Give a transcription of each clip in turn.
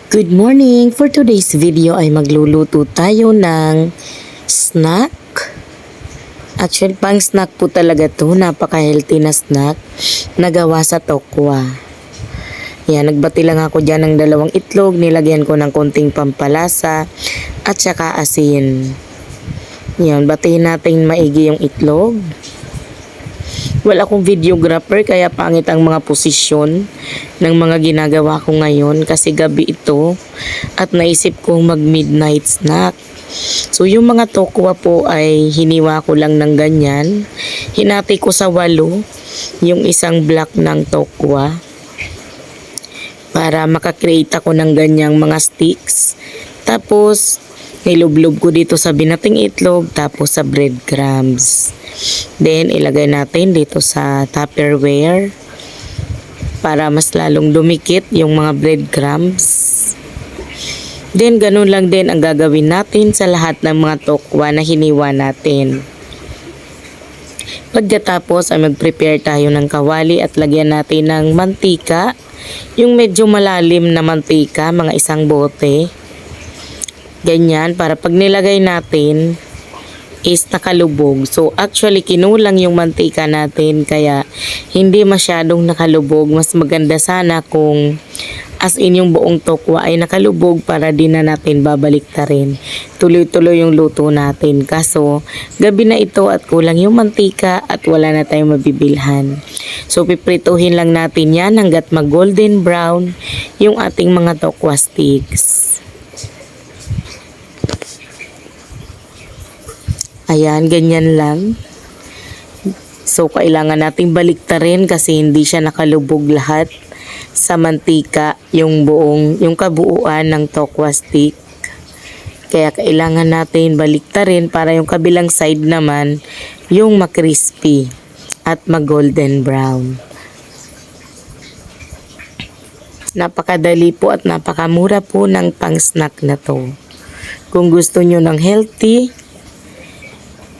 Good morning! For today's video ay magluluto tayo ng snack. Actually, pang snack po talaga to. Napaka-healthy na snack na gawa sa tokwa. Yan, nagbati lang ako dyan ng 2 itlog. Nilagyan ko ng konting pampalasa at saka asin. Yan, batiin natin maigi yung itlog. Wala akong videographer kaya pangit ang mga posisyon ng mga ginagawa ko ngayon kasi gabi ito at naisip kong mag midnight snack. So yung mga tokwa po ay hiniwa ko lang ng ganyan. Hinati ko sa 8 yung isang block ng tokwa para makakreate ako ng ganyang mga sticks. Tapos nilublob ko dito sa binating itlog tapos sa breadcrumbs. Then, ilagay natin dito sa Tupperware para mas lalong dumikit yung mga breadcrumbs. Then, ganun lang din ang gagawin natin sa lahat ng mga tokwa na hiniwa natin. Pagkatapos ay mag-prepare tayo ng kawali at lagyan natin ng mantika. Yung medyo malalim na mantika, mga 1 bote. Ganyan, para pag nilagay natin is nakalubog. So actually kinulang yung mantika natin kaya hindi masyadong nakalubog. Mas maganda sana kung as in yung buong tokwa ay nakalubog para di na natin babaliktarin. Tuloy-tuloy yung luto natin. Kaso gabi na ito at kulang yung mantika at wala na tayong mabibilhan. So piprituhin lang natin yan hanggat mag golden brown yung ating mga tokwa sticks. Ayan, ganyan lang. So, kailangan nating baliktarin kasi hindi siya nakalubog lahat sa mantika yung kabuuan ng tokwa stick. Kaya kailangan natin baliktarin para yung kabilang side naman yung makrispy at mag-golden brown. Napakadali po at napakamura po ng pang-snack na to. Kung gusto nyo ng healthy,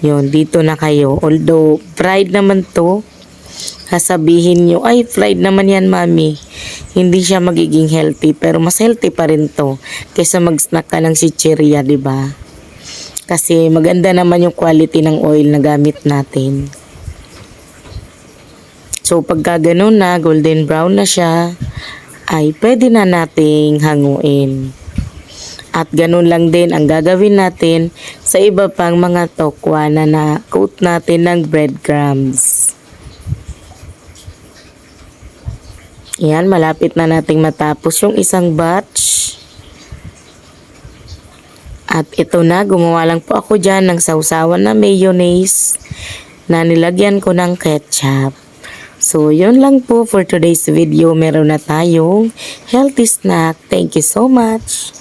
yun, dito na kayo. Although, fried naman to, sasabihin nyo, ay, fried naman yan, mami. Hindi siya magiging healthy, pero mas healthy pa rin to kaysa mag-snack ka ng chichirya, diba? Kasi maganda naman yung quality ng oil na gamit natin. So, pagka ganun na, golden brown na siya, ay pwede na nating hanguin. At ganun lang din ang gagawin natin sa iba pang mga tokwa na na-coat natin ng breadcrumbs. Yan, malapit na nating matapos yung isang batch. At ito na, gumawa lang po ako dyan ng sausawan na mayonnaise na nilagyan ko ng ketchup. So, yun lang po for today's video. Meron na tayong healthy snack. Thank you so much.